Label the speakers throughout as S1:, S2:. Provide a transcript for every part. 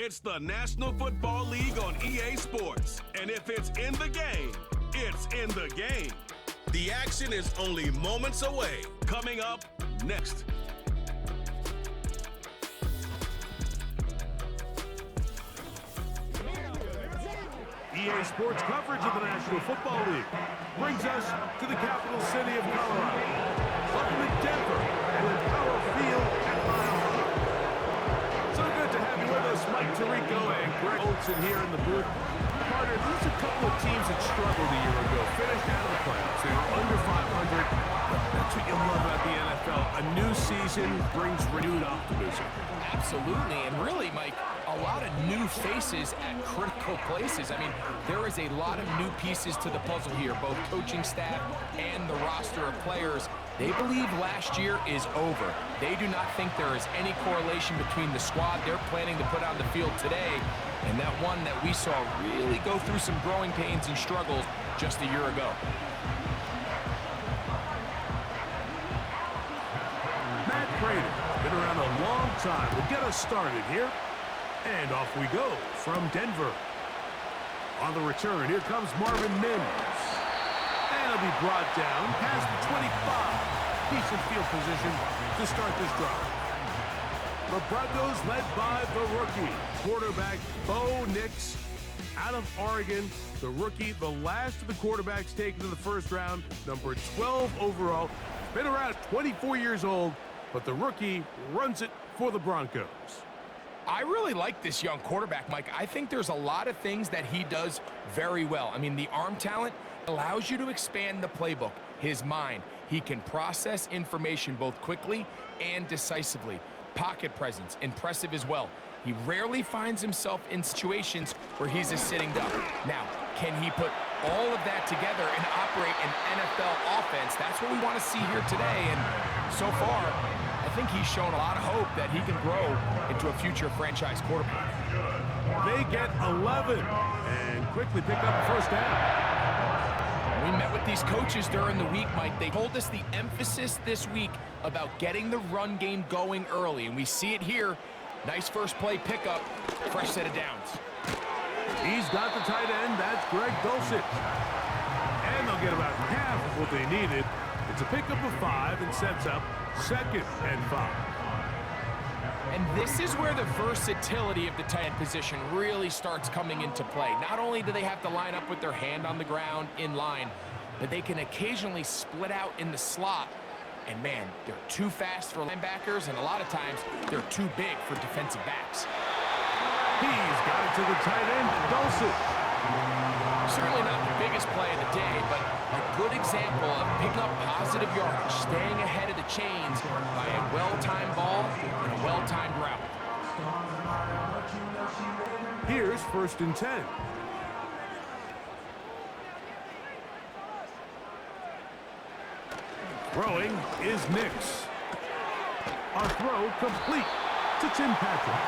S1: It's the National Football League on EA Sports. And if it's in the game, it's in the game. The action is only moments away. Coming up next.
S2: EA Sports coverage of the National Football League brings us to the capital city of Colorado. Welcome to Denver and the Power Field at Mile High. So good to have you with us, Mike Tirico and Greg Olson here in the booth. Carter, there's a couple of teams that struggled a year ago, finished out of the playoffs. They were under 500, but that's what you love about the NFL. A new season brings renewed optimism.
S3: Absolutely, and really, Mike, a lot of new faces at critical places. I mean, there is a lot of new pieces to the puzzle here, both coaching staff and the roster of players. They believe last year is over. They do not think there is any correlation between the squad they're planning to put on the field today and that one that we saw really go through some growing pains and struggles just a year ago.
S2: Matt Prater, been around a long time, will get us started here. And off we go from Denver. On the return, here comes Marvin Mims. And he'll be brought down past the 25. Decent field position to start this drive. The Broncos led by the rookie, quarterback Bo Nix out of Oregon. The rookie, the last of the quarterbacks taken in the first round, number 12 overall. Been around 24 years old, but the rookie runs it for the Broncos.
S3: I really like this young quarterback, Mike. I think there's a lot of things that he does very well. I mean, the arm talent allows you to expand the playbook, his mind. He can process information both quickly and decisively. Pocket presence, impressive as well. He rarely finds himself in situations where he's a sitting duck. Now, can he put all of that together and operate an NFL offense? That's what we want to see here today, and so far, I think he's shown a lot of hope that he can grow into a future franchise quarterback.
S2: They get 11 and quickly pick up the first down.
S3: We met with these coaches during the week, Mike. They told us the emphasis this week about getting the run game going early, and we see it here. Nice first play pickup, fresh set of downs.
S2: He's got the tight end. That's Greg Dulcich. And they'll get about half of what they needed. It's a pickup of 5 and sets up 2nd and 5.
S3: And this is where the versatility of the tight end position really starts coming into play. Not only do they have to line up with their hand on the ground in line, but they can occasionally split out in the slot. And man, they're too fast for linebackers, and a lot of times they're too big for defensive backs.
S2: He's got it to the tight end, Dulcich.
S3: Certainly not the biggest play of the day, but a good example of picking up positive yardage, staying ahead of the chains by a well-timed ball and a well-timed route.
S2: Here's 1st and 10. Throwing is Nix. A throw complete to Tim Patrick.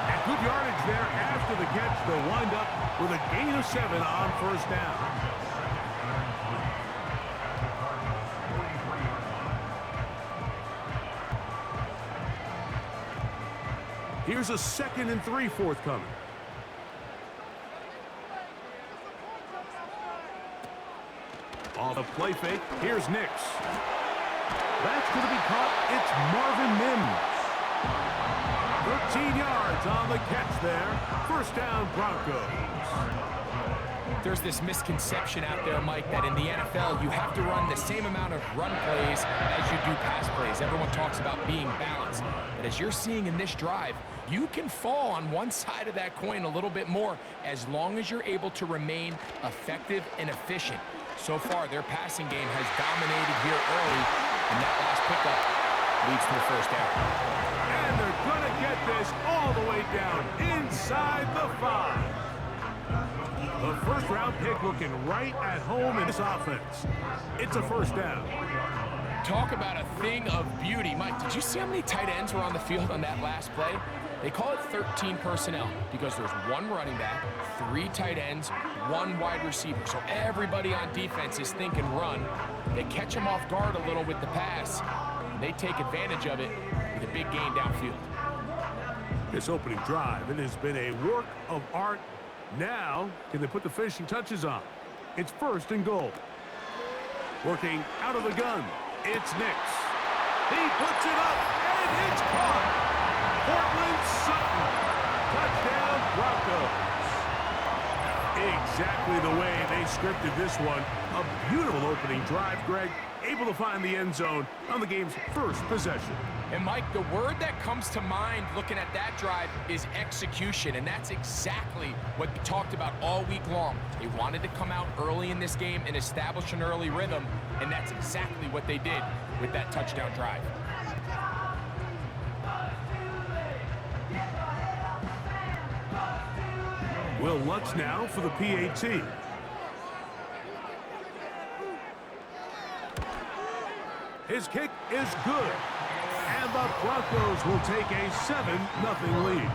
S2: And good yardage there after the catch. They'll wind up with a gain of 7 on 1st down. Here's a 2nd and 3 forthcoming. On the play fake, here's Nix. That's going to be caught. It's Marvin Mims. 13 yards on the catch there. 1st down, Broncos.
S3: There's this misconception out there, Mike, that in the NFL you have to run the same amount of run plays as you do pass plays. Everyone talks about being balanced. But as you're seeing in this drive, you can fall on one side of that coin a little bit more as long as you're able to remain effective and efficient. So far, their passing game has dominated here early, and that last pickup leads to a 1st down.
S2: And they're going to get this all the way down inside the 5. The 1st round pick looking right at home in this offense. It's a 1st down.
S3: Talk about a thing of beauty. Mike, did you see how many tight ends were on the field on that last play? They call it 13 personnel because there's 1 running back, 3 tight ends, 1 wide receiver. So everybody on defense is thinking run. They catch them off guard a little with the pass. And they take advantage of it with a big gain downfield.
S2: This opening drive, it has been a work of art. Now, can they put the finishing touches on? It's 1st and goal. Working out of the gun, it's Nix. He puts it up, and it's caught. Portland Sutton. Touchdown, Broncos. Exactly the way they scripted this one. A beautiful opening drive, Greg. Able to find the end zone on the game's first possession.
S3: And Mike, the word that comes to mind looking at that drive is execution, and that's exactly what we talked about all week long. They wanted to come out early in this game and establish an early rhythm, and that's exactly what they did with that touchdown drive.
S2: Will Lutz now for the PAT. His kick is good. And the Broncos will take a 7-0 lead.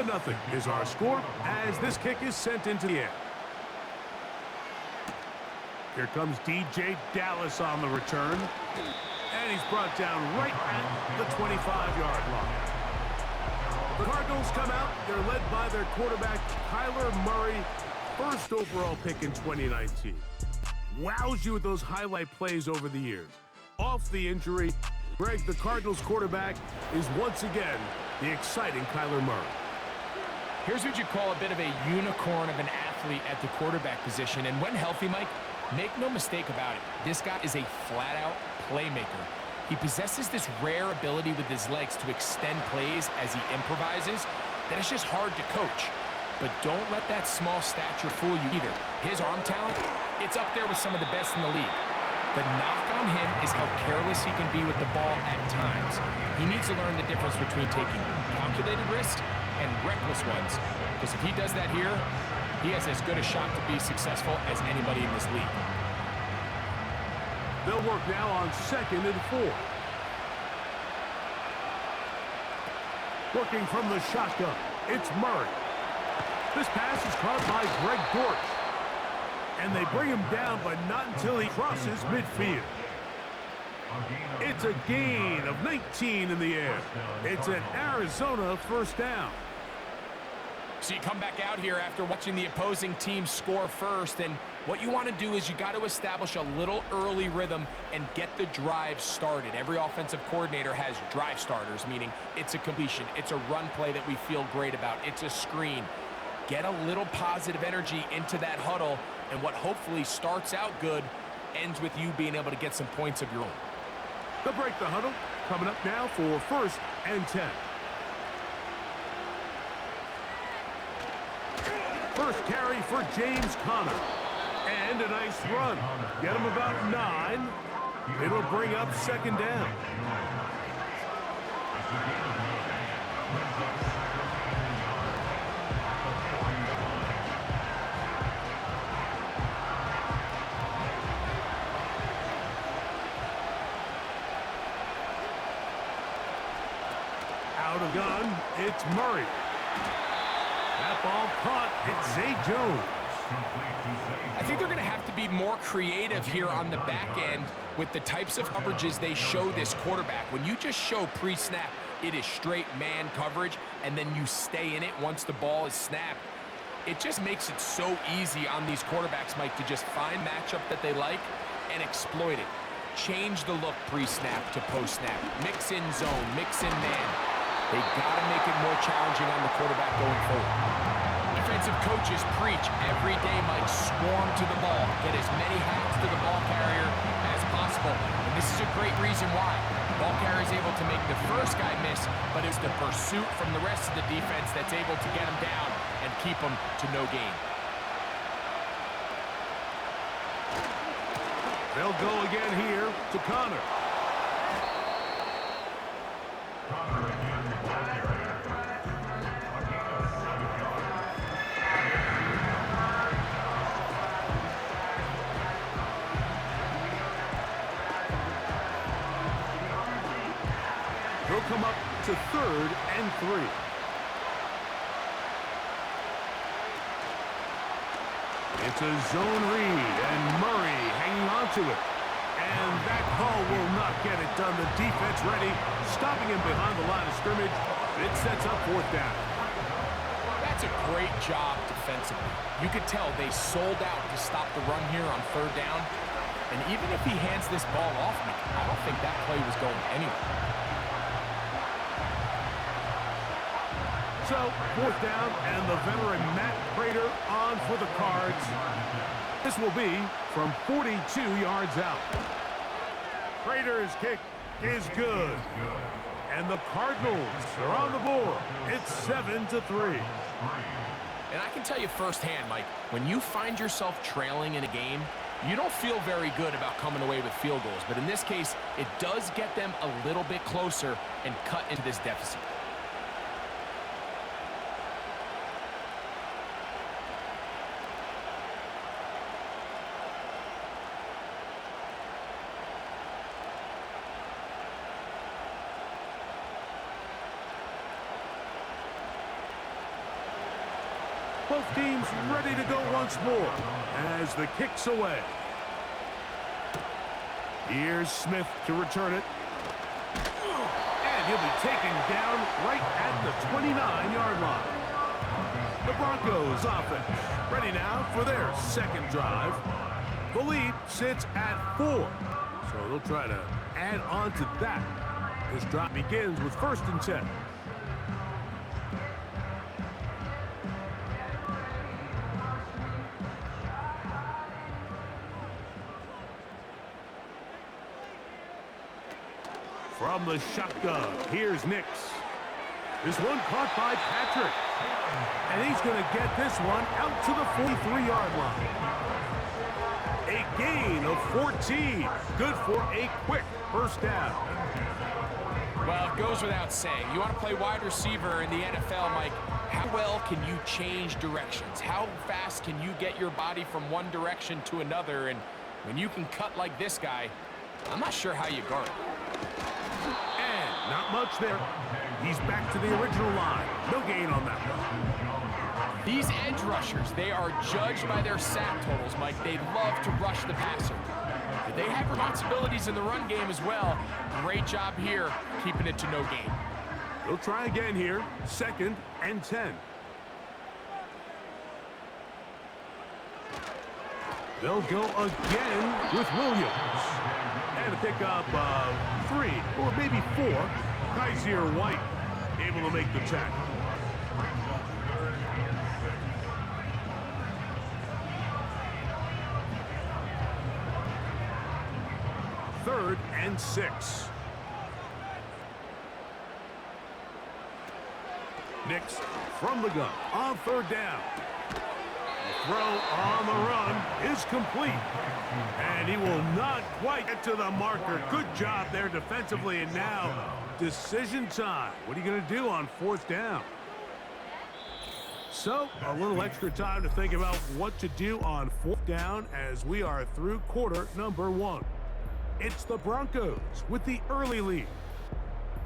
S2: Nothing is our score as this kick is sent into the air. Here comes DJ Dallas on the return. And he's brought down right at the 25-yard line. The Cardinals come out. They're led by their quarterback, Kyler Murray, 1st overall pick in 2019. Wows you with those highlight plays over the years. Off the injury, Greg, the Cardinals quarterback, is once again the exciting Kyler Murray.
S3: Here's what you call a bit of a unicorn of an athlete at the quarterback position. And when healthy, Mike, make no mistake about it. This guy is a flat-out playmaker. He possesses this rare ability with his legs to extend plays as he improvises that is just hard to coach. But don't let that small stature fool you either. His arm talent, it's up there with some of the best in the league. The knock on him is how careless he can be with the ball at times. He needs to learn the difference between taking calculated risks and reckless ones, because if he does that here, he has as good a shot to be successful as anybody in this league.
S2: They'll work now on 2nd and 4. Working from the shotgun, it's Murray. This pass is caught by Greg Dortch. And they bring him down, but not until he crosses midfield. It's a gain of 19 in the air. It's an Arizona 1st down.
S3: So you come back out here after watching the opposing team score first, and what you want to do is you got to establish a little early rhythm and get the drive started. Every offensive coordinator has drive starters, meaning it's a completion, it's a run play that we feel great about, it's a screen. Get a little positive energy into that huddle, and what hopefully starts out good ends with you being able to get some points of your own.
S2: They'll break the huddle. Coming up now for 1st and 10. First carry for James Conner. And a nice run. Get him about 9. It'll bring up 2nd down. Out of gun, it's Murray. That ball caught. It's Zay Jones.
S3: I think they're going to have to be more creative here on the back end with the types of coverages they show this quarterback. When you just show pre-snap, it is straight man coverage, and then you stay in it once the ball is snapped. It just makes it so easy on these quarterbacks, Mike, to just find matchup that they like and exploit it. Change the look pre-snap to post-snap. Mix in zone, mix in man. They got to make it more challenging on the quarterback going forward. Defensive coaches preach every day, Mike, swarm to the ball. Get as many hacks to the ball carrier as possible. And this is a great reason why. The ball carrier is able to make the first guy miss, but it's the pursuit from the rest of the defense that's able to get him down and keep him to no gain.
S2: They'll go again here to Conner. come up to 3rd and 3. It's a zone read, and Murray hanging on to it. And that call will not get it done. The defense ready, stopping him behind the line of scrimmage. It sets up 4th down.
S3: That's a great job defensively. You could tell they sold out to stop the run here on 3rd down. And even if he hands this ball off, I don't think that play was going anywhere.
S2: So, 4th down, and the veteran Matt Prater on for the Cards. This will be from 42 yards out. Prater's kick is good. And the Cardinals are on the board. It's 7-3.
S3: And I can tell you firsthand, Mike, when you find yourself trailing in a game, you don't feel very good about coming away with field goals. But in this case, it does get them a little bit closer and cut into this deficit.
S2: Both teams ready to go once more as the kick's away. Here's Smith to return it. And he'll be taken down right at the 29-yard line. The Broncos offense ready now for their 2nd drive. The lead sits at 4, so they'll try to add on to that. This drive begins with 1st and 10. From the shotgun, here's Nix. This one caught by Patrick. And he's going to get this one out to the 43-yard line. A gain of 14. Good for a quick 1st down.
S3: Well, it goes without saying. You want to play wide receiver in the NFL, Mike, how well can you change directions? How fast can you get your body from one direction to another? And when you can cut like this guy, I'm not sure how you guard it.
S2: And not much there. He's back to the original line. No gain on that one.
S3: These edge rushers, they are judged by their sack totals, Mike. They love to rush the passer. But they have responsibilities in the run game as well. Great job here, keeping it to no gain.
S2: They'll try again here. 2nd and 10. They'll go again with Williams. And a pickup of 3 or maybe 4. Kaiser White able to make the tackle. Third and 6. Nix from the gun on 3rd down. The throw on the run is complete. And he will not quite get to the marker. Good job there defensively. And now decision time. What are you going to do on 4th down? So a little extra time to think about what to do on 4th down as we are through quarter number 1. It's the Broncos with the early lead.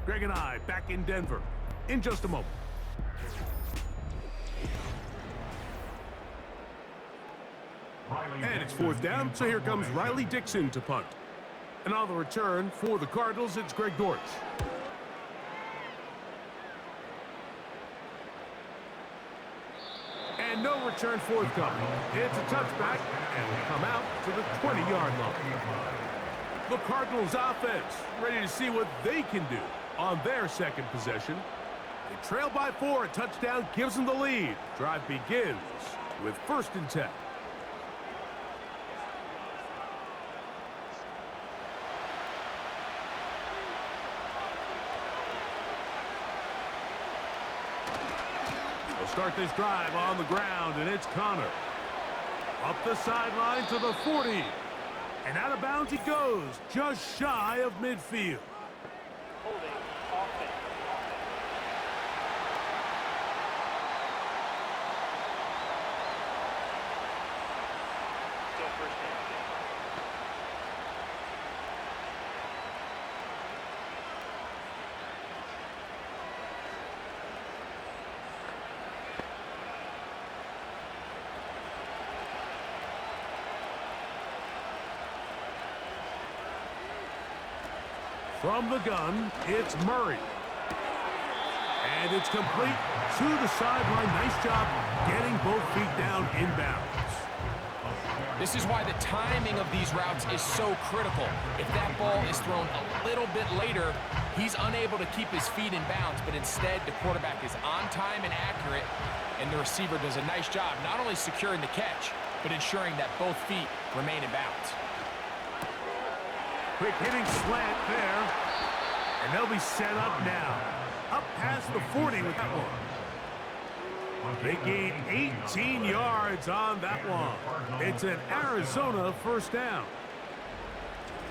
S2: Greg and I back in Denver in just a moment. And it's 4th down, so here comes Riley Dixon to punt. And on the return for the Cardinals, it's Greg Dortch. And no return forthcoming. It's a touchback, and will come out to the 20-yard line. The Cardinals offense ready to see what they can do on their 2nd possession. They trail by 4. A touchdown gives them the lead. Drive begins with 1st and 10. They'll start this drive on the ground, and it's Connor. Up the sideline to the 40. And out of bounds he goes, just shy of midfield.
S4: Holding offense. Still 1st down.
S2: From the gun, it's Murray. And it's complete to the sideline. Nice job getting both feet down inbounds.
S3: This is why the timing of these routes is so critical. If that ball is thrown a little bit later, he's unable to keep his feet in bounds, but instead the quarterback is on time and accurate, and the receiver does a nice job not only securing the catch, but ensuring that both feet remain in bounds.
S2: Quick hitting slant there, and they'll be set up now. Up past the 40 with that one. They gain 18 yards on that one. It's an Arizona first down.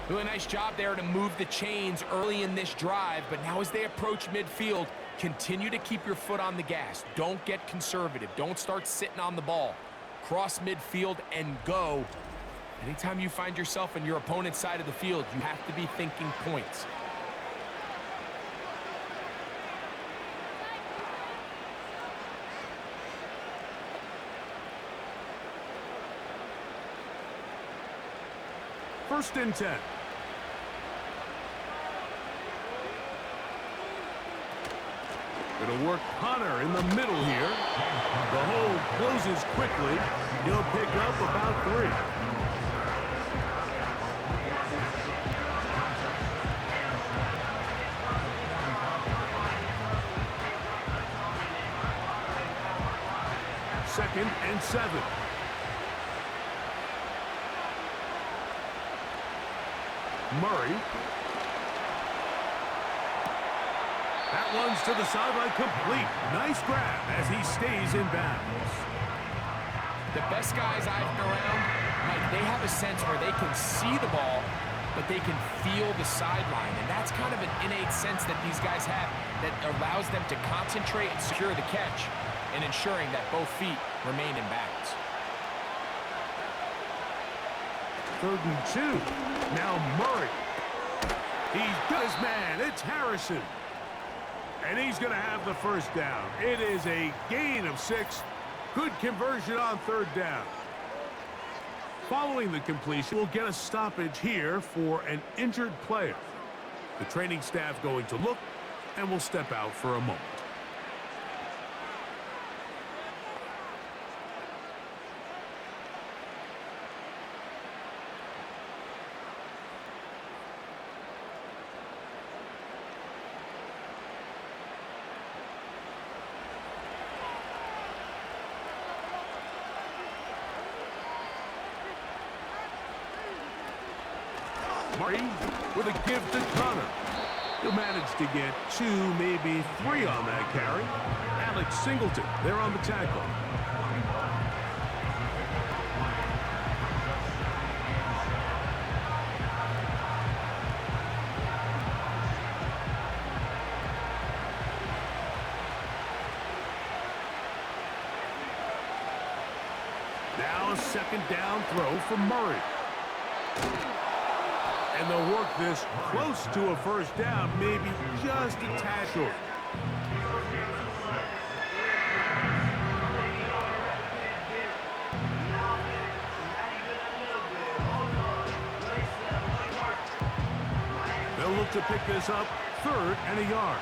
S3: Doing a nice job there to move the chains early in this drive, but now as they approach midfield, continue to keep your foot on the gas. Don't get conservative. Don't start sitting on the ball. Cross midfield and go. Anytime you find yourself on your opponent's side of the field, you have to be thinking points.
S2: First and 10. Gonna work Hunter in the middle here. The hole closes quickly. He'll pick up about 3. Second and 7. Murray. That one's to the sideline complete. Nice grab as he stays in bounds.
S3: The best guys I've been around, Mike, they have a sense where they can see the ball, but they can feel the sideline. And that's kind of an innate sense that these guys have that allows them to concentrate and secure the catch and ensuring that both feet remain in bounds.
S2: 3rd and 2. Now Murray. He's got his man. It's Harrison. And he's going to have the first down. It is a gain of 6. Good conversion on 3rd down. Following the completion, we'll get a stoppage here for an injured player. The training staff going to look, and we'll step out for a moment. Murray with a give to Connor. He'll manage to get 2, maybe 3 on that carry. Alex Singleton, they're on the tackle. Now a 2nd down throw for Murray. And they'll work this close to a first down, maybe just a tad short. They'll look to pick this up 3rd and a yard.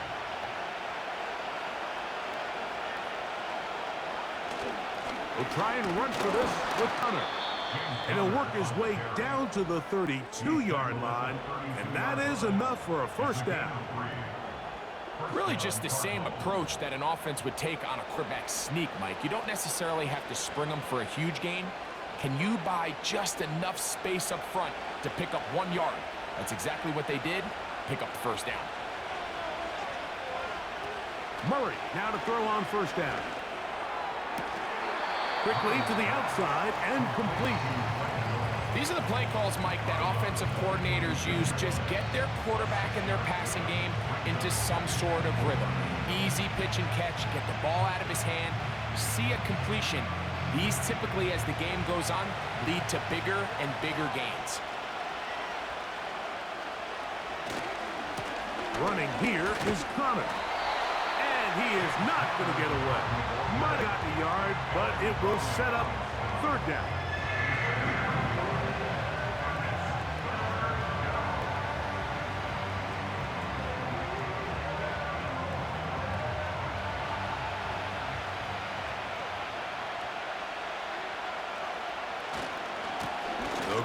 S2: We'll try and run for this with Hunter. And he'll work his way down to the 32-yard line, and that is enough for a first down.
S3: Really just the same approach that an offense would take on a quarterback sneak, Mike. You don't necessarily have to spring them for a huge gain. Can you buy just enough space up front to pick up 1 yard? That's exactly what they did. Pick up the first down.
S2: Murray now to throw on first down. Quickly to the outside and complete.
S3: These are the play calls, Mike, that offensive coordinators use. Just get their quarterback and their passing game into some sort of rhythm. Easy pitch and catch, get the ball out of his hand, see a completion. These typically, as the game goes on, lead to bigger and bigger gains.
S2: Running here is Connor. And he is not going to get away. Might have gotten a yard, but it will set up 3rd down.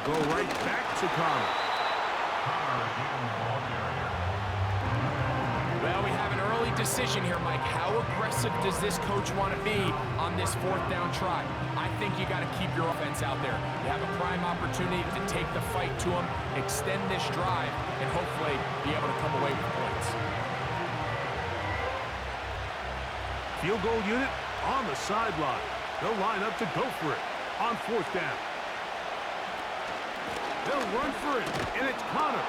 S2: go right back to Connor.
S3: Well, we have an early decision here, Mike. How aggressive does this coach want to be on this fourth down try? I think you got to keep your offense out there. You have a prime opportunity to take the fight to them, extend this drive, and hopefully be able to come away with points.
S2: Field goal unit on the sideline. They'll line up to go for it on fourth down. They'll run for it, and it's Connor.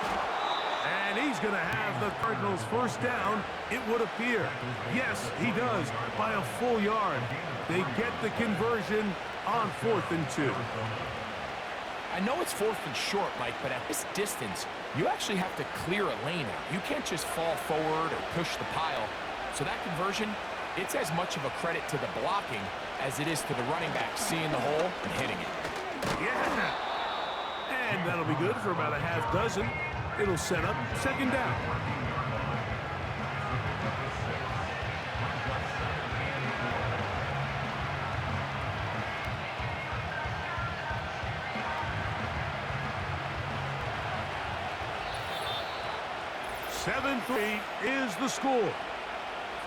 S2: And he's going to have the Cardinals first down, it would appear. Yes, he does, by a full yard. They get the conversion on 4th and 2.
S3: I know it's 4th and short, Mike, but at this distance, you actually have to clear a lane out. You can't just fall forward or push the pile. So that conversion, it's as much of a credit to the blocking as it is to the running back seeing the hole and hitting it.
S2: Yeah. And that'll be good for about a half dozen. It'll set up second down. (7-3) is the score.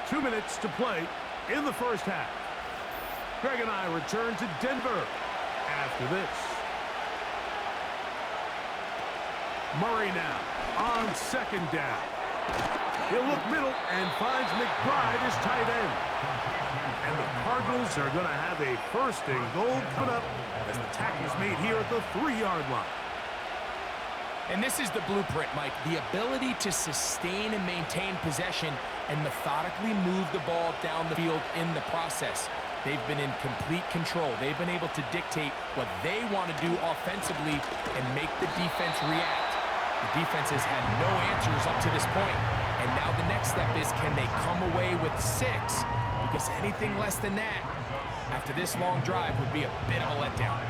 S2: 2 minutes to play in the first half. Greg and I return to Denver after this. Murray now on second down. He'll look middle and finds McBride as tight end. And the Cardinals are going to have a first and goal coming up as the tackle is made here at the 3-yard line.
S3: And this is the blueprint, Mike. The ability to sustain and maintain possession and methodically move the ball down the field in the process. They've been in complete control. They've been able to dictate what they want to do offensively and make the defense react. The defense has had no answers up to this point. And now the next step is, can they come away with 6? Because anything less than that, after this long drive, would be a bit of a letdown.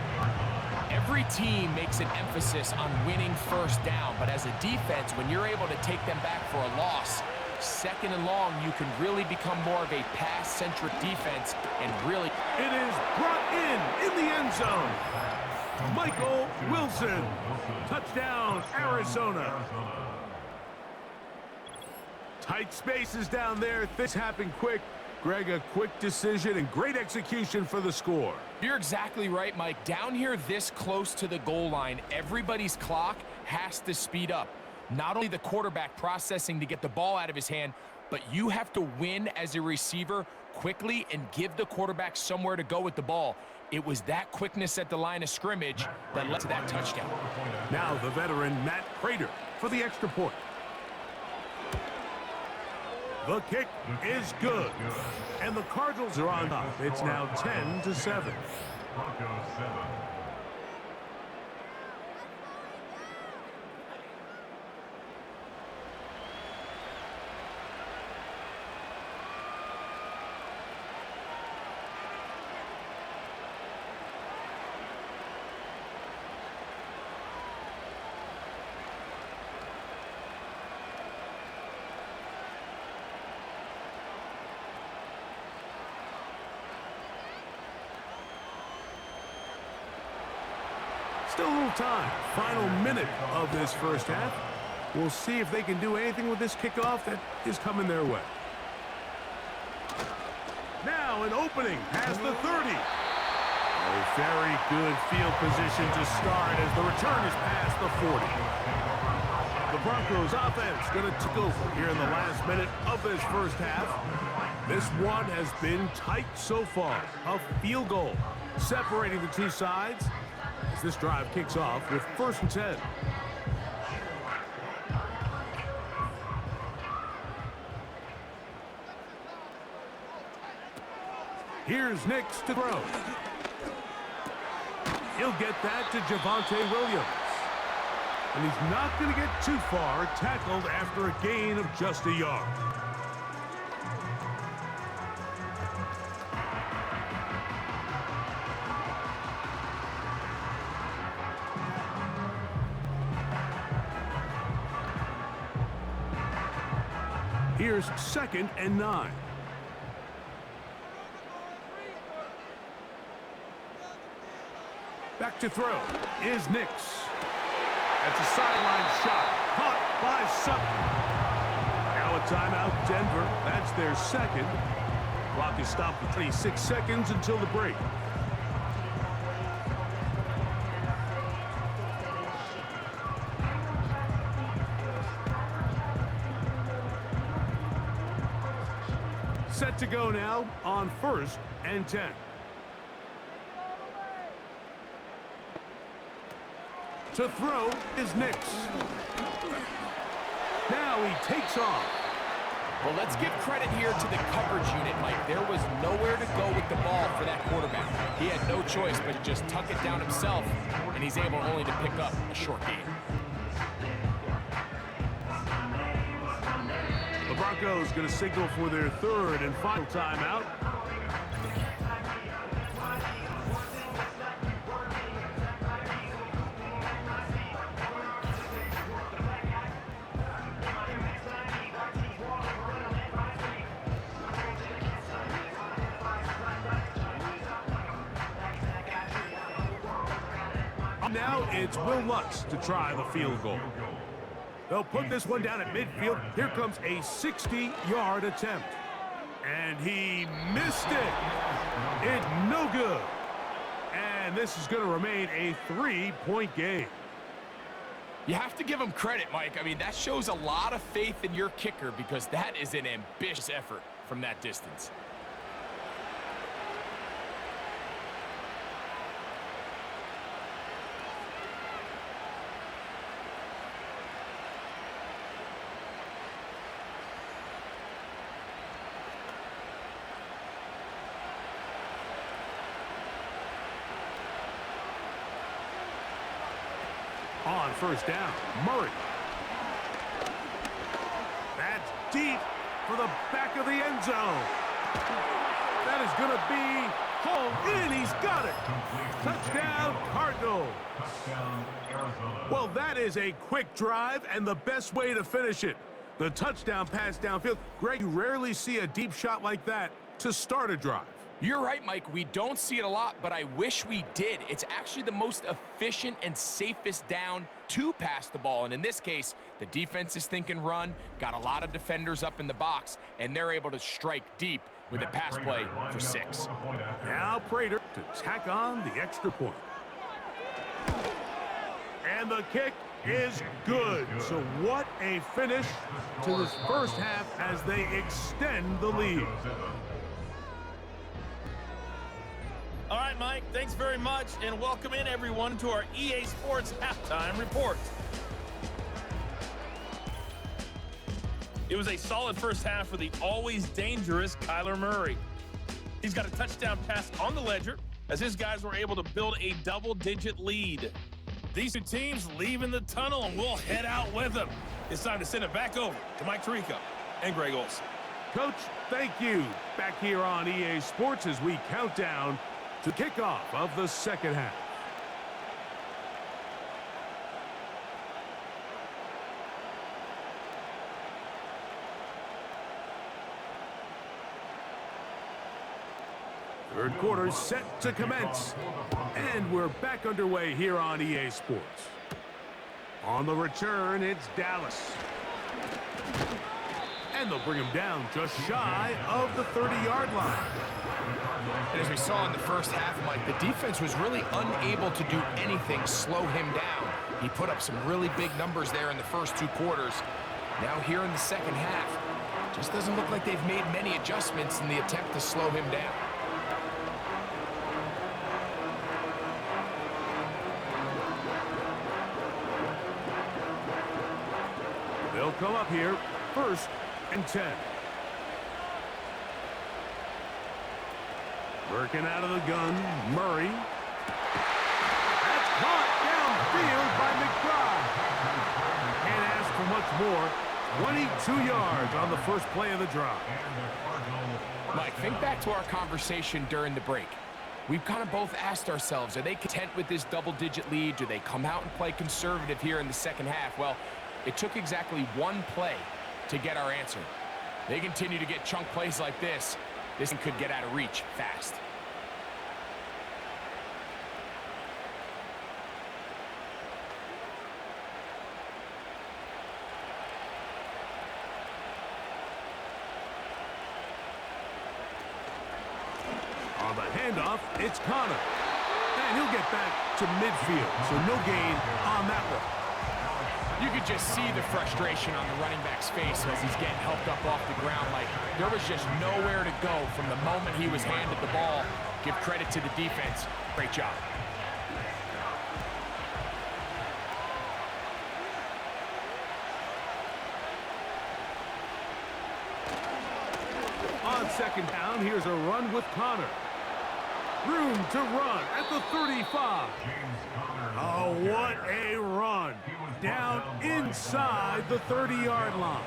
S3: Every team makes an emphasis on winning first down, but as a defense, when you're able to take them back for a loss, second and long, you can really become more of a pass-centric defense and really...
S2: It is brought in the end zone. Michael Wilson. Touchdown, Arizona. Tight spaces down there. This happened quick. Greg, a quick decision and great execution for the score.
S3: You're exactly right, Mike. Down here this close to the goal line, everybody's clock has to speed up. Not only the quarterback processing to get the ball out of his hand, but you have to win as a receiver quickly and give the quarterback somewhere to go with the ball. It was that quickness at the line of scrimmage that led to that touchdown.
S2: Now the veteran Matt Prater for the extra point. The kick is good. And the Cardinals are on top. It's now 10-7.
S5: Broncos 7.
S2: Still a little time. Final minute of this first half. We'll see if they can do anything with this kickoff that is coming their way. Now an opening past the 30. A very good field position to start as the return is past the 40. The Broncos offense going to take over here in the last minute of this first half. This one has been tight so far. A field goal separating the two sides as this drive kicks off with 1st and 10. Here's Nix to throw. He'll get that to Javonte Williams. And he's not going to get too far, tackled after a gain of just a yard. Here's 2nd and 9. Back to throw is Nix. That's a sideline shot. Caught by Sutton. Now a timeout, Denver. That's their second. Clock is stopped for 26 seconds until the break. Set to go now on 1st and 10. To throw is Nix. Now he takes off.
S3: Well, let's give credit here to the coverage unit, Mike. There was nowhere to go with the ball for that quarterback. He had no choice but to just tuck it down himself, and he's able only to pick up a short gain.
S2: The Broncos going to signal for their third and final timeout. Now it's Will Lutz to try the field goal. They'll put this one down at midfield. Here comes a 60-yard attempt. And he missed it. It's no good. And this is going to remain a 3-point game.
S3: You have to give him credit, Mike. I mean, that shows a lot of faith in your kicker because that is an ambitious effort from that distance.
S2: On 1st down, Murray. That's deep for the back of the end zone. That is going to be home in. He's got it. Touchdown, Cardinals.
S5: Touchdown, Arizona.
S2: Well, that is a quick drive and the best way to finish it. The touchdown pass downfield. Greg, you rarely see a deep shot like that to start a drive.
S3: You're right, Mike. We don't see it a lot, but I wish we did. It's actually the most efficient and safest down to pass the ball. And in this case, the defense is thinking run, got a lot of defenders up in the box, and they're able to strike deep with a pass play for 6.
S2: Now Prater to tack on the extra point. And the kick is good. So what a finish to this first half as they extend the lead.
S6: All right, Mike, thanks very much, and welcome in, everyone, to our EA Sports Halftime Report. It was a solid first half for the always dangerous Kyler Murray. He's got a touchdown pass on the ledger as his guys were able to build a double-digit lead. These two teams leaving the tunnel, and we'll head out with them. It's time to send it back over to Mike Tirico and Greg Olson.
S2: Coach, thank you. Back here on EA Sports as we count down to kickoff of the second half. Third quarter set to commence. And we're back underway here on EA Sports. On the return, it's Dallas. And they'll bring him down just shy of the 30-yard line.
S3: And as we saw in the first half, Mike, the defense was really unable to do anything slow him down. He put up some really big numbers there in the first 2 quarters. Now here in the second half, just doesn't look like they've made many adjustments in the attempt to slow him down.
S2: They'll come up here, 1st and 10. Working out of the gun, Murray. That's caught downfield by McBride. Can't ask for much more. 22 yards on the first play of the drive.
S3: Mike, think back to our conversation during the break. We've kind of both asked ourselves, are they content with this double-digit lead? Do they come out and play conservative here in the second half? Well, it took exactly 1 play to get our answer. They continue to get chunk plays like this. This could get out of reach fast.
S2: handoff. It's Connor. And he'll get back to midfield, so no gain on that one.
S3: You could just see the frustration on the running back's face as he's getting helped up off the ground. Like, there was just nowhere to go from the moment he was handed the ball. Give credit to the defense. Great job.
S2: On second down, here's a run with Connor. Room to run at the 35. Oh, what a run. Down inside the 30-yard line.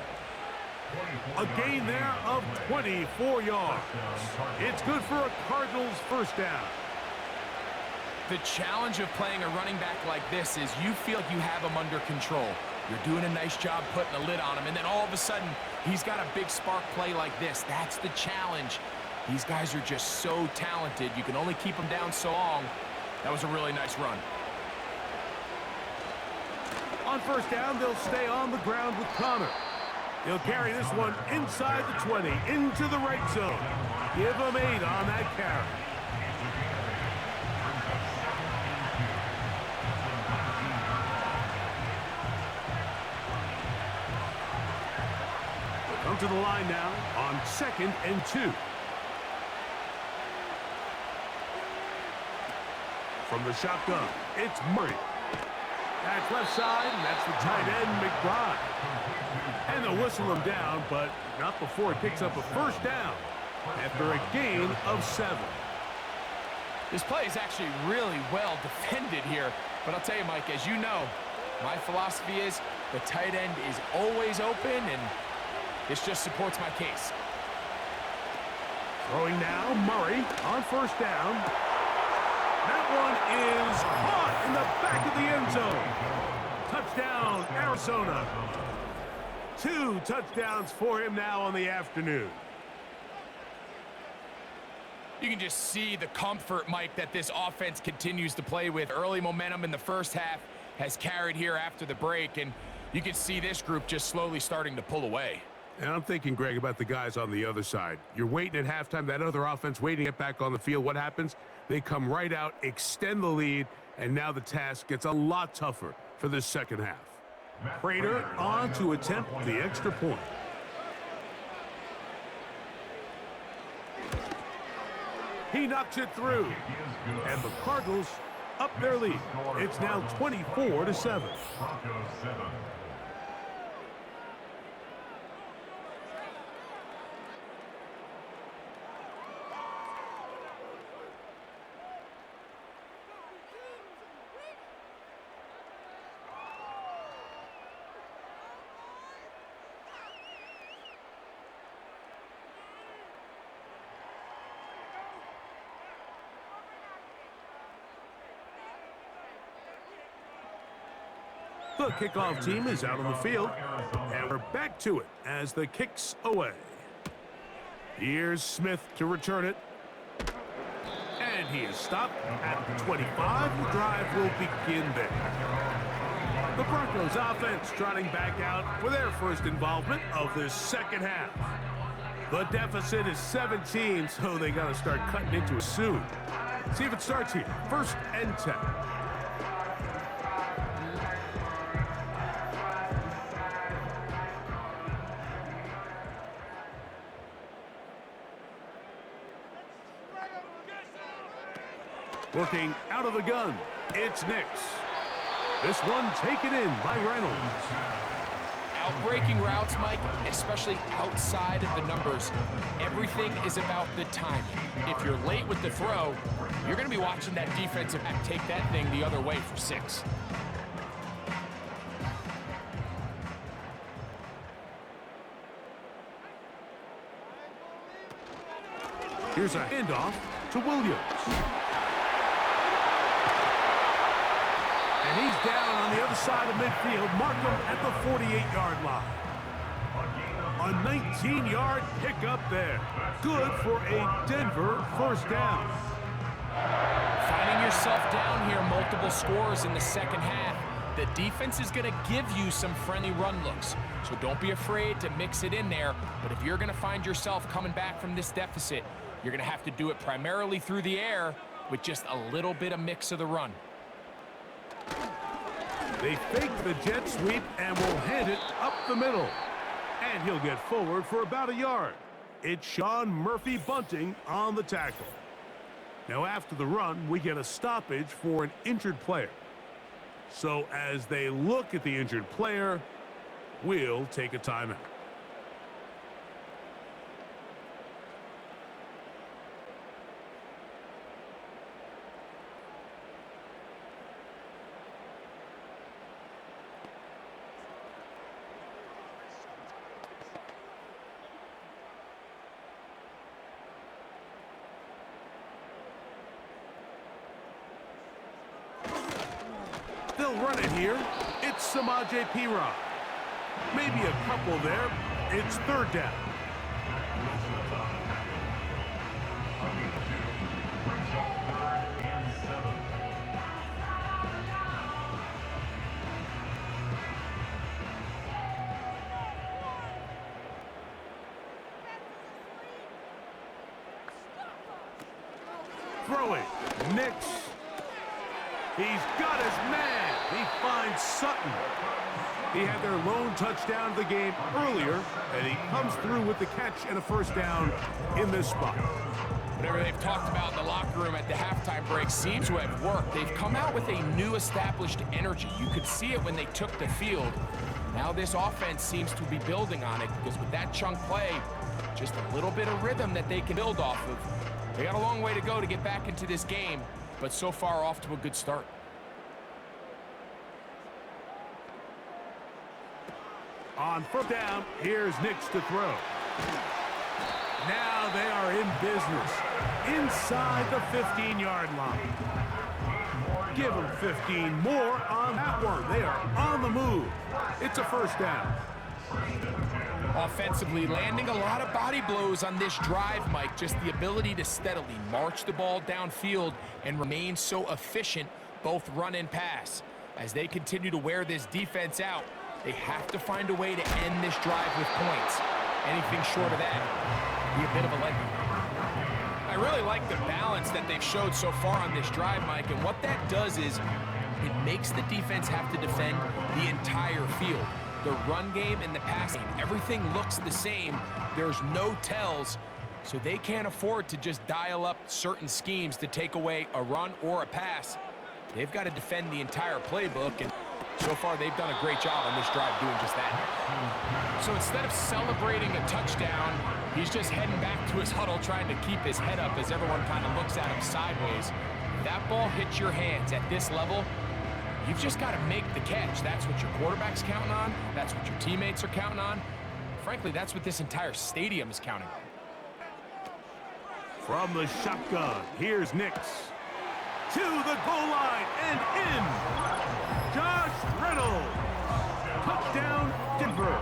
S2: A gain there of 24 yards. It's good for a Cardinals first down.
S3: The challenge of playing a running back like this is you feel like you have him under control. You're doing a nice job putting a lid on him, and then all of a sudden, he's got a big spark play like this. That's the challenge. These guys are just so talented. You can only keep them down so long. That was a really nice run.
S2: On first down, they'll stay on the ground with Connor. He'll carry this one inside the 20, into the right zone. Give him 8 on that carry. They'll come to the line now on 2nd and 2. From the shotgun, it's Murray. That's left side, and that's the tight end, McBride. And they'll whistle him down, but not before he picks up a first down after a gain of 7.
S3: This play is actually really well defended here. But I'll tell you, Mike, as you know, my philosophy is the tight end is always open, and this just supports my case.
S2: Throwing now, Murray on first down. That one is caught in the back of the end zone. Touchdown, Arizona. 2 touchdowns for him now on the afternoon.
S3: You can just see the comfort, Mike, that this offense continues to play with. Early momentum in the first half has carried here after the break, and you can see this group just slowly starting to pull away.
S2: And I'm thinking, Greg, about the guys on the other side. You're waiting at halftime, that other offense waiting to get back on the field. What happens? They come right out, extend the lead, and now the task gets a lot tougher for this second half. Prater on to attempt the extra point. He knocks it through, and the Cardinals up their lead. It's now 24-7. The kickoff team is out on the field, and we're back to it as the kick's away. Here's Smith to return it. And he is stopped at the 25. The drive will begin there. The Broncos offense trotting back out for their first involvement of this second half. The deficit is 17, so they got to start cutting into it soon. See if it starts here. 1st and 10. Working out of the gun, it's Nix. This one taken in by Reynolds.
S3: Outbreaking routes, Mike, especially outside of the numbers, everything is about the timing. If you're late with the throw, you're going to be watching that defensive back take that thing the other way for 6.
S2: Here's a handoff to Williams. And he's down on the other side of midfield. Mark him at the 48-yard line. A 19-yard pickup there. Good for a Denver first down.
S3: Finding yourself down here, multiple scores in the second half. The defense is going to give you some friendly run looks, so don't be afraid to mix it in there. But if you're going to find yourself coming back from this deficit, You're going to have to do it primarily through the air with just a little bit of mix of the run.
S2: They fake the jet sweep and will hand it up the middle. And he'll get forward for about a yard. It's Sean Murphy Bunting on the tackle. Now after the run, we get a stoppage for an injured player. So as they look at the injured player, we'll take a timeout. They'll run it here. It's Samaje Perine. Maybe a couple there. It's third down. Throw it. Nix. He's got his man. He finds Sutton. He had their lone touchdown of the game earlier, and he comes through with the catch and a first down in this spot.
S3: Whatever they've talked about in the locker room at the halftime break seems to have worked. They've come out with a new established energy. You could see it when they took the field. Now this offense seems to be building on it because with that chunk play, just a little bit of rhythm that they can build off of. They got a long way to go to get back into this game, but so far off to a good start.
S2: On first down, here's Nix to throw. Now they are in business. Inside the 15-yard line. Give them 15 more on that one. They are on the move. It's a first down.
S3: Offensively, landing a lot of body blows on this drive, Mike. Just the ability to steadily march the ball downfield and remain so efficient, both run and pass. As they continue to wear this defense out, they have to find a way to end this drive with points. Anything short of that, be a bit of a letdown. I really like the balance that they've showed so far on this drive, Mike, and what that does is it makes the defense have to defend the entire field. The run game and the passing, everything looks the same. There's no tells, so they can't afford to just dial up certain schemes to take away a run or a pass. They've got to defend the entire playbook, and so far they've done a great job on this drive doing just that. So instead of celebrating a touchdown, he's just heading back to his huddle trying to keep his head up as everyone kind of looks at him sideways. If that ball hits your hands at this level, you've just got to make the catch. That's what your quarterback's counting on. That's what your teammates are counting on. Frankly, that's what this entire stadium is counting on.
S2: From the shotgun, here's Nix. To the goal line and in. Josh Reynolds. Touchdown, Denver.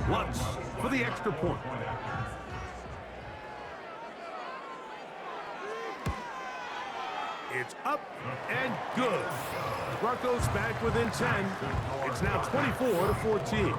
S2: Once for the extra point. It's up and good. Broncos back within 10. It's now 24-14.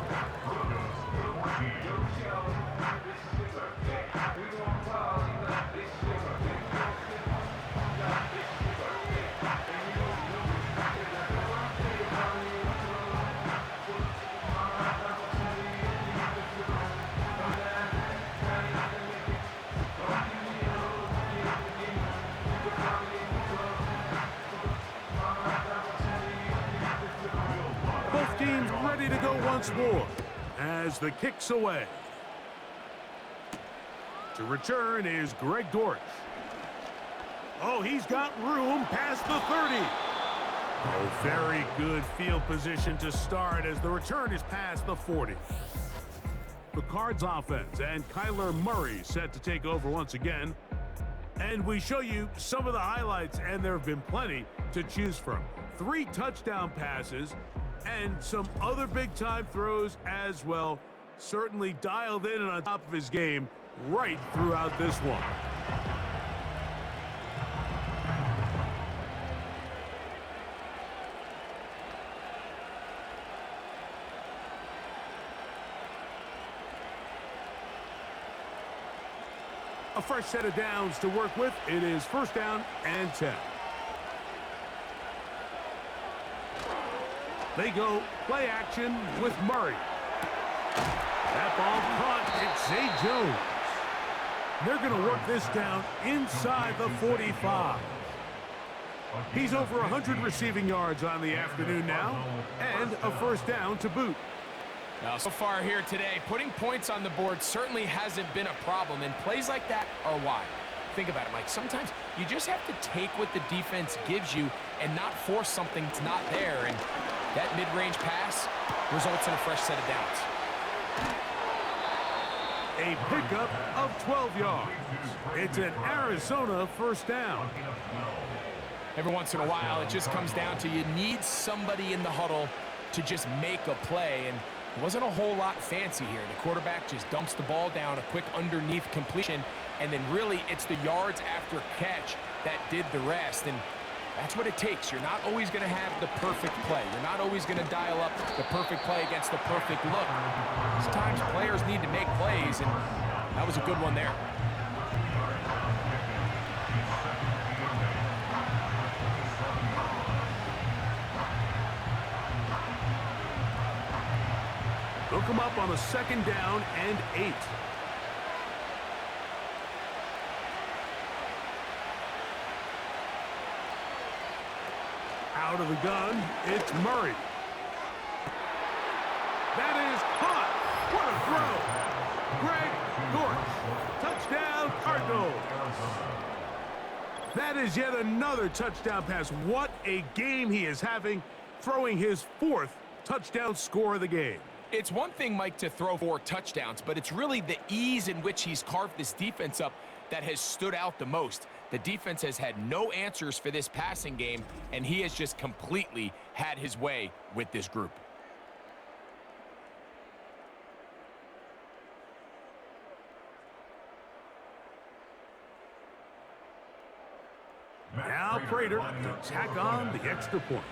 S2: Both teams ready to go once more as the kick's away. To return is Greg Dortch. Oh, he's got room past the 30. Oh, very good field position to start as the return is past the 40. The Cards offense and Kyler Murray set to take over once again. And we show you some of the highlights, and there have been plenty to choose from. 3 touchdown passes, And some other big-time throws as well. Certainly dialed in and on top of his game right throughout this one. A fresh set of downs to work with. It is first down and 10. They go play action with Murray. That ball caught. It's Zay Jones. They're going to work this down inside the 45. He's over 100 receiving yards on the afternoon now, and a first down to boot.
S3: Now, so far here today, putting points on the board certainly hasn't been a problem, and plays like that are why. Think about it, Mike. Sometimes you just have to take what the defense gives you and not force something that's not there, and that mid-range pass results in a fresh set of downs.
S2: A pickup of 12 yards. It's an Arizona first down.
S3: Every once in a while, it just comes down to you need somebody in the huddle to just make a play, and it wasn't a whole lot fancy here. The quarterback just dumps the ball down, a quick underneath completion, and then really it's the yards after catch that did the rest, and that's what it takes. You're not always going to have the perfect play. You're not always going to dial up the perfect play against the perfect look. Sometimes players need to make plays, and that was a good one there.
S2: They'll come up on a second down and 8. Out of the gun, it's Murray. That is caught. What a throw. Greg Dortch. Touchdown, Cardinals. That is yet another touchdown pass. What a game he is having, throwing his 4th touchdown score of the game.
S3: It's one thing, Mike, to throw 4 touchdowns, but it's really the ease in which he's carved this defense up that has stood out the most. The defense has had no answers for this passing game, and he has just completely had his way with this group.
S2: Now Prater to tack on the extra point.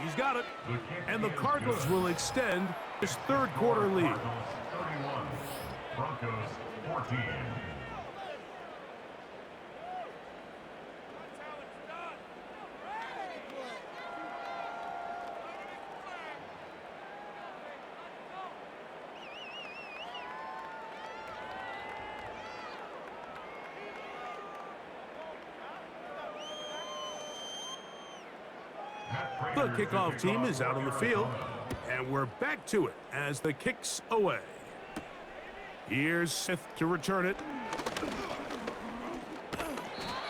S2: He's got it. And the Cardinals will extend his 3rd quarter lead.
S5: 31, Broncos 14.
S2: The kickoff team is out on the field, and we're back to it as the kick's away. Here's Smith to return it.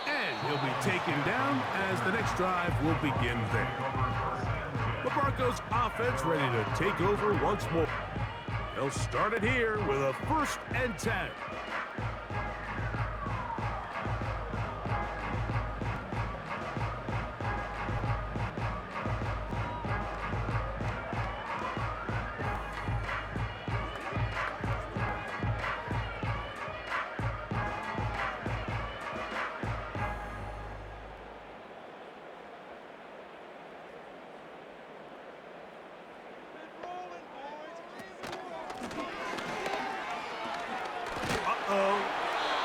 S2: And he'll be taken down as the next drive will begin there. The Broncos offense ready to take over once more. They'll start it here with a 1st and 10.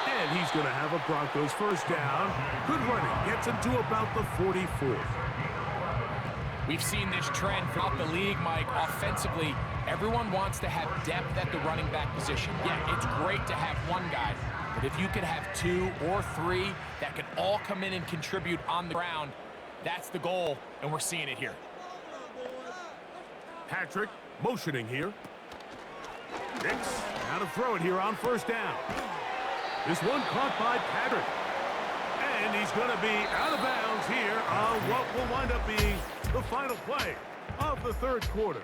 S2: And he's going to have a Broncos first down. Good running. Gets him to about the 44.
S3: We've seen this trend throughout the league, Mike. Offensively, everyone wants to have depth at the running back position. Yeah, it's great to have one guy, but if you could have 2 or 3 that can all come in and contribute on the ground, that's the goal, and we're seeing it here.
S2: Patrick motioning here. Dix, now to throw it here on first down. This one caught by Patrick. And he's going to be out of bounds here on what will wind up being the final play of the 3rd quarter.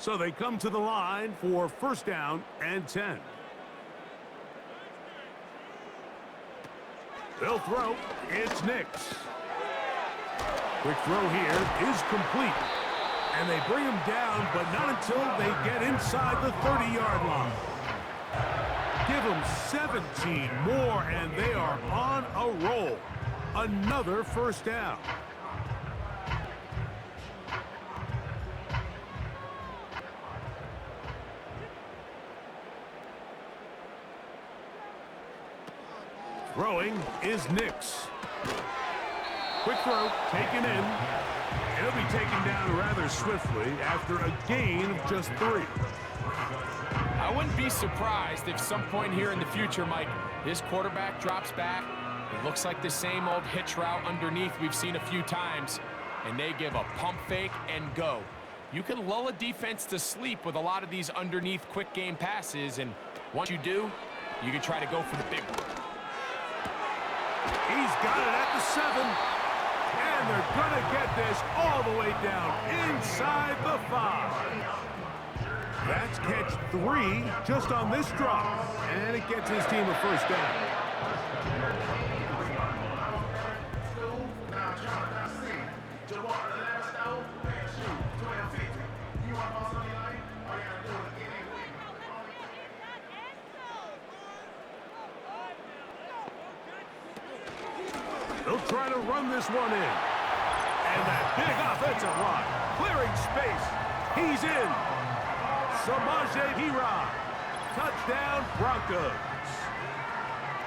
S2: So they come to the line for first down and 10. They'll throw. It's Nix. Quick throw here is complete. And they bring him down, but not until they get inside the 30-yard line. Give them 17 more, and they are on a roll. Another first down. Throwing is Nix. Quick throw, taken in. He'll be taken down rather swiftly after a gain of just 3.
S3: I wouldn't be surprised if some point here in the future, Mike, this quarterback drops back. It looks like the same old hitch route underneath we've seen a few times, and they give a pump fake and go. You can lull a defense to sleep with a lot of these underneath quick game passes, and once you do, you can try to go for the big one.
S2: He's got it at the 7. And they're going to get this all the way down inside the 5. That's catch 3 just on this drop. And it gets his team a first down. They'll try to run this one in. And that big offensive line clearing space. He's in. Samaje Perine. Touchdown, Broncos.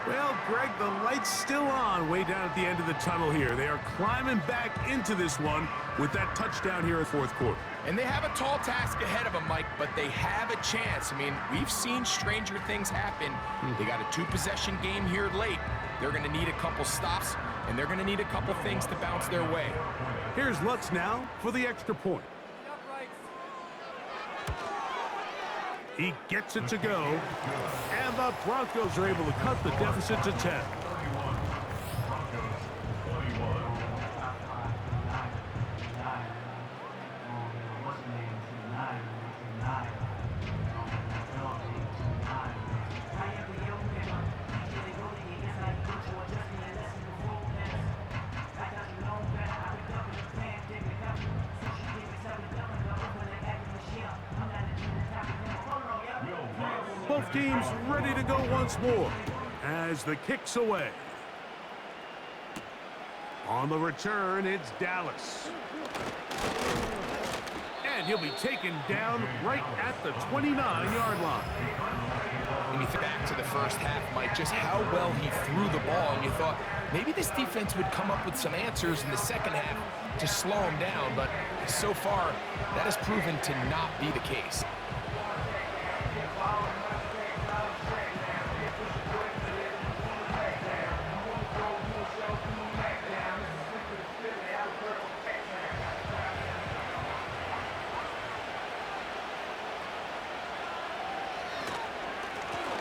S2: Well, Greg, the light's still on way down at the end of the tunnel here. They are climbing back into this one with that touchdown here in fourth quarter.
S3: And they have a tall task ahead of them, Mike, but they have a chance. I mean, we've seen stranger things happen. They got a 2-possession game here late. They're going to need a couple stops, and they're going to need a couple things to bounce their way.
S2: Here's Lutz now for the extra point. He gets it to go, and the Broncos are able to cut the deficit to 10. Both teams ready to go once more as the kick's away. On the return, it's Dallas. And he'll be taken down right at the 29-yard line.
S3: When you think back to the first half, Mike, just how well he threw the ball, and you thought maybe this defense would come up with some answers in the second half to slow him down, but so far, that has proven to not be the case.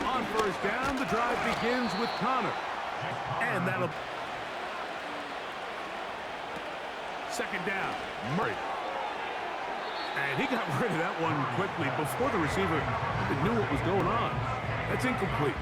S2: On first down, the drive begins with Connor. And that'll... Second down, Murray. And he got rid of that one quickly before the receiver even knew what was going on. That's incomplete.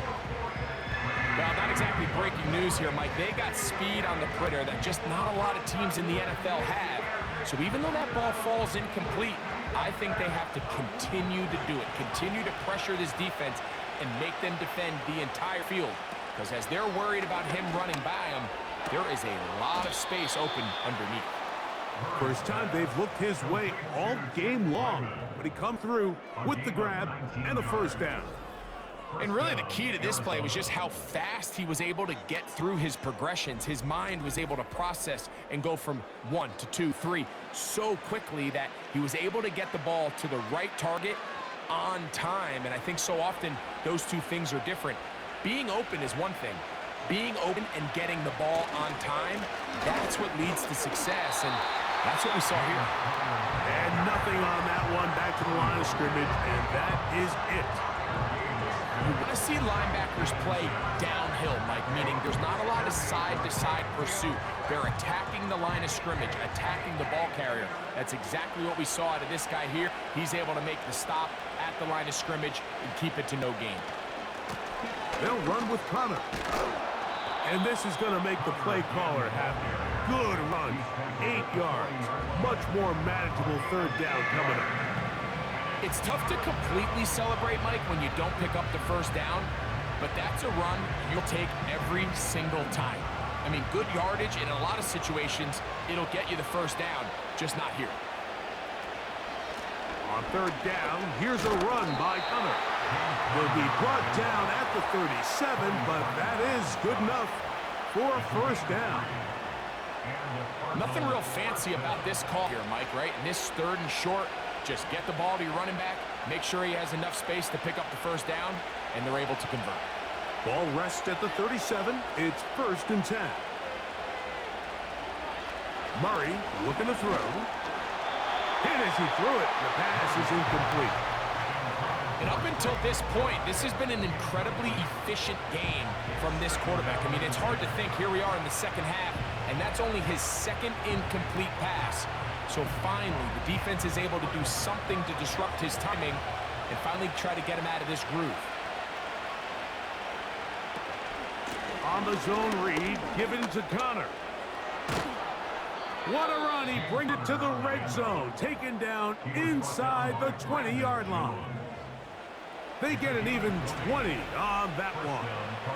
S3: Well, not exactly breaking news here, Mike. They got speed on the perimeter that just not a lot of teams in the NFL have. So even though that ball falls incomplete, I think they have to continue to do it. Continue to pressure this defense and make them defend the entire field. Because as they're worried about him running by them, there is a lot of space open underneath.
S2: First time they've looked his way all game long, but he come through with the grab and a first down.
S3: And really the key to this play was just how fast he was able to get through his progressions. His mind was able to process and go from 1 to 2, 3 so quickly that he was able to get the ball to the right target on time. And I think so often those two things are different. Being open is one thing. Being open and getting the ball on time, that's what leads to success. And that's what we saw here.
S2: And nothing on that one, back to the line of scrimmage, and that is it.
S3: You want to see linebackers play downhill, Mike, meaning there's not a lot of side-to-side pursuit. They're attacking the line of scrimmage, attacking the ball carrier. That's exactly what we saw out of this guy here. He's able to make the stop at the line of scrimmage and keep it to no gain.
S2: They'll run with Connor. And this is going to make the play caller happy. Good run, 8 yards. Much more manageable third down coming up.
S3: It's tough to completely celebrate, Mike, when you don't pick up the first down, but that's a run you'll take every single time. I mean, good yardage, and in a lot of situations, it'll get you the first down, just not here.
S2: On third down, here's a run by Connor. Will be brought down at the 37, but that is good enough for a first down.
S3: Nothing real fancy about this call here, Mike, right? In this third and short, just get the ball to your running back, make sure he has enough space to pick up the first down, and they're able to convert.
S2: Ball rests at the 37. It's 1st and 10. Murray looking to throw. And as he threw it, the pass is incomplete.
S3: And up until this point, this has been an incredibly efficient game from this quarterback. I mean, it's hard to think. Here we are in the second half, and that's only his second incomplete pass. So finally, the defense is able to do something to disrupt his timing and finally try to get him out of this groove.
S2: On the zone read, given to Connor. What a run. He brings it to the red zone. Taken down inside the 20-yard line. They get an even 20 on that one.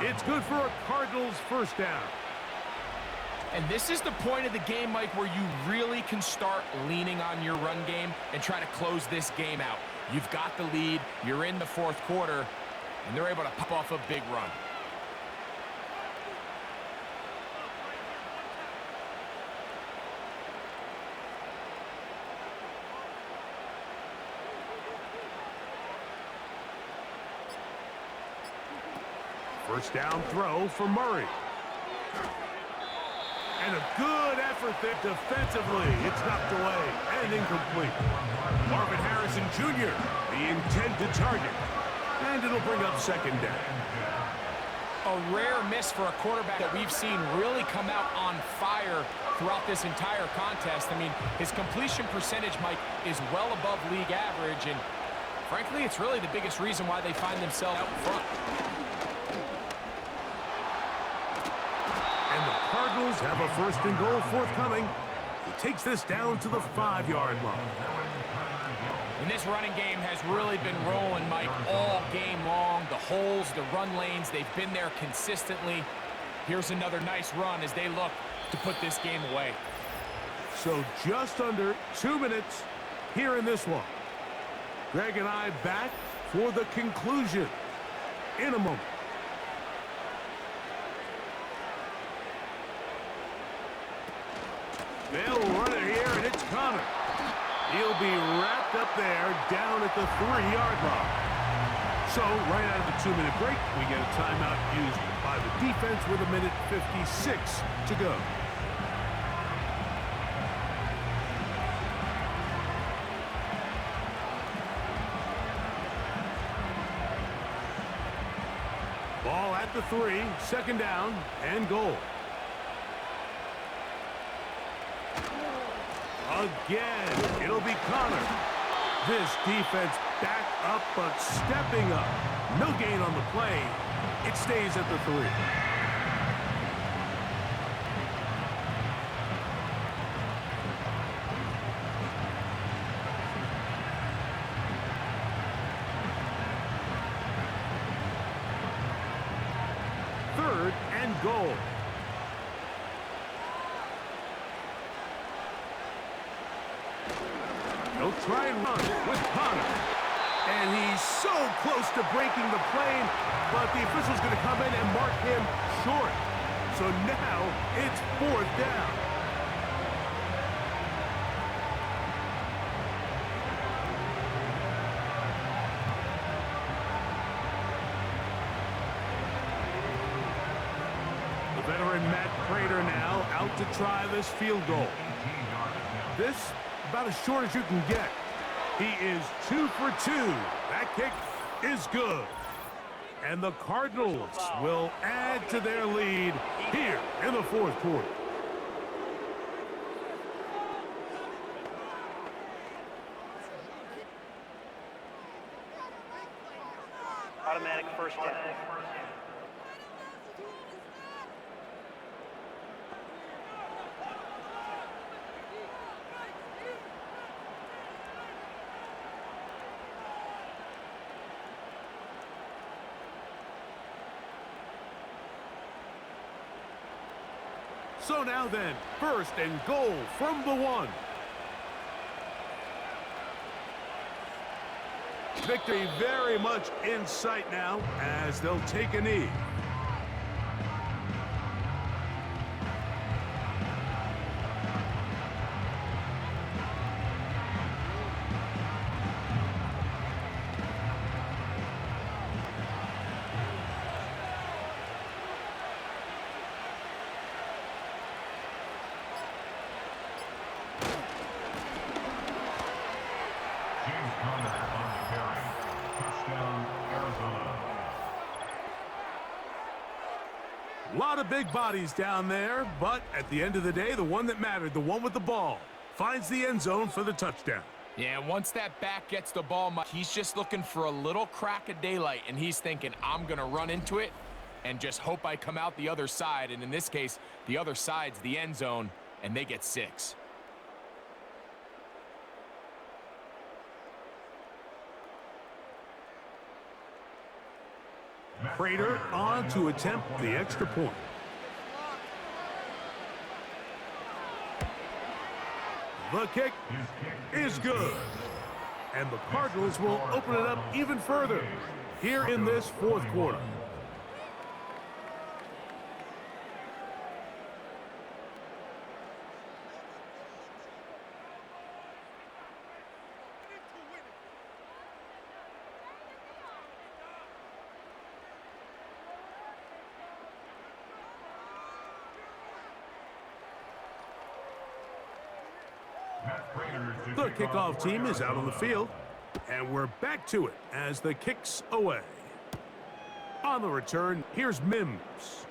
S2: It's good for a Cardinals first down.
S3: And this is the point of the game, Mike, where you really can start leaning on your run game and try to close this game out. You've got the lead, you're in the fourth quarter, and they're able to pop off a big run.
S2: First down throw for Murray. And a good effort there defensively. It's knocked away and incomplete. Marvin Harrison Jr., the intended target. And it'll bring up second down.
S3: A rare miss for a quarterback that we've seen really come out on fire throughout this entire contest. I mean, his completion percentage, Mike, is well above league average. And frankly, it's really the biggest reason why they find themselves out front.
S2: And the Cardinals have a 1st and goal forthcoming. He takes this down to the 5-yard line.
S3: And this running game has really been rolling, Mike, all game long. The holes, the run lanes, they've been there consistently. Here's another nice run as they look to put this game away.
S2: So just under 2 minutes here in this one. Greg and I back for the conclusion in a moment. They'll run it here, and it's Connor. He'll be wrapped up there down at the 3-yard line. So right out of the 2-minute break, we get a timeout used by the defense with 1:56 to go. Ball at the 3, 2nd down and goal. Again, it'll be Connor. This defense back up, but stepping up. No gain on the play. It stays at the 3. Third and goal. They'll try and run with Connor. And he's so close to breaking the plane, but the official's going to come in and mark him short. So now it's 4th down. The veteran Matt Prater now out to try this field goal. This about as short as you can get. He is 2 for 2. That kick is good. And the Cardinals will add to their lead here in the fourth quarter.
S4: Automatic first down.
S2: So now then, first and goal from the 1. Victory very much in sight now as they'll take a knee.
S5: James Conner on the carry. Touchdown, Arizona.
S2: A lot of big bodies down there, but at the end of the day, the one that mattered, the one with the ball, finds the end zone for the touchdown.
S3: Yeah, once that back gets the ball, he's just looking for a little crack of daylight, and he's thinking, I'm going to run into it and just hope I come out the other side. And in this case, the other side's the end zone, and they get 6.
S2: Prater on to attempt the extra point. The kick is good. And the Cardinals will open it up even further here in this fourth quarter. The kickoff team is out on the field, and we're back to it as the kick's away. On the return, here's Mims.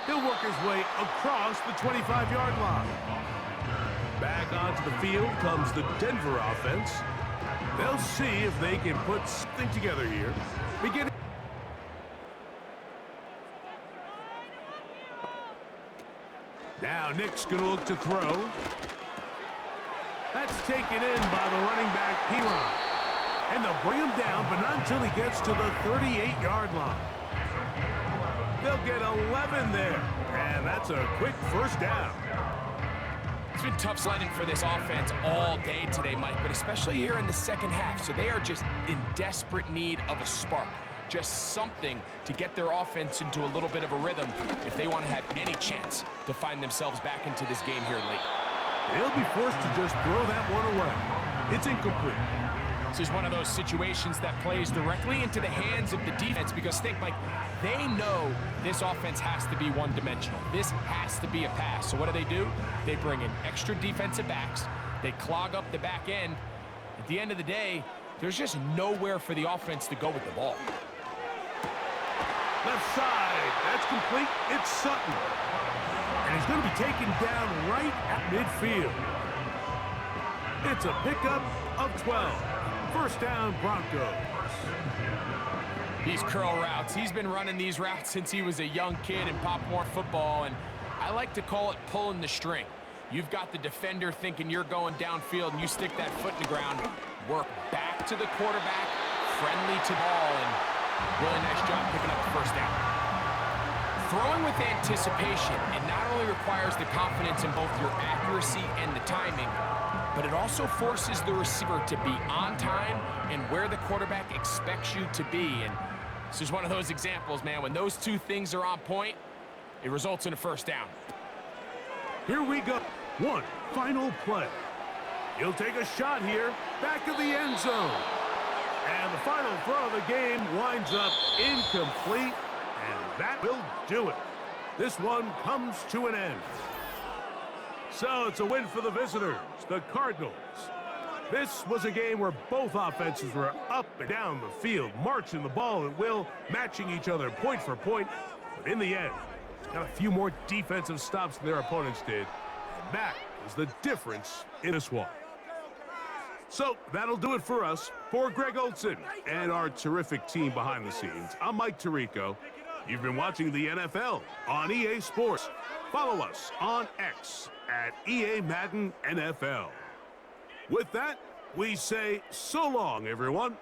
S2: He'll work his way across the 25-yard line. Back onto the field comes the Denver offense. They'll see if they can put something together here. Beginning. Now Nick's going to look to throw. That's taken in by the running back, Piron. And they'll bring him down, but not until he gets to the 38-yard line. They'll get 11 there, and that's a quick first down.
S3: It's been tough sledding for this offense all day today, Mike, but especially here in the second half. So they are just in desperate need of a spark, just something to get their offense into a little bit of a rhythm if they want to have any chance to find themselves back into this game here late.
S2: They'll be forced to just throw that one away. It's incomplete.
S3: This is one of those situations that plays directly into the hands of the defense because think, Mike, they know this offense has to be one-dimensional. This has to be a pass. So what do? They bring in extra defensive backs. They clog up the back end. At the end of the day, there's just nowhere for the offense to go with the ball.
S2: Left side. That's complete. It's Sutton. And he's going to be taken down right at midfield. It's a pickup of 12. First down, Broncos.
S3: These curl routes, he's been running these routes since he was a young kid in Pop Warner football, and I like to call it pulling the string. You've got the defender thinking you're going downfield, and you stick that foot in the ground, work back to the quarterback, friendly to ball, and really nice job picking up the first down. Throwing with anticipation, it not only requires the confidence in both your accuracy and the timing, but it also forces the receiver to be on time and where the quarterback expects you to be. And this is one of those examples, man. When those two things are on point, it results in a first down.
S2: Here we go. One final play. He'll take a shot here, back of the end zone. And the final throw of the game winds up incomplete, and that will do it. This one comes to an end. So it's a win for the visitors, the Cardinals. This was a game where both offenses were up and down the field, marching the ball at will, matching each other point for point. But in the end, got a few more defensive stops than their opponents did. And that was the difference in this one. So that'll do it for us. For Greg Olson and our terrific team behind the scenes, I'm Mike Tirico. You've been watching the NFL on EA Sports. Follow us on X at EA Madden NFL. With that, we say so long, everyone.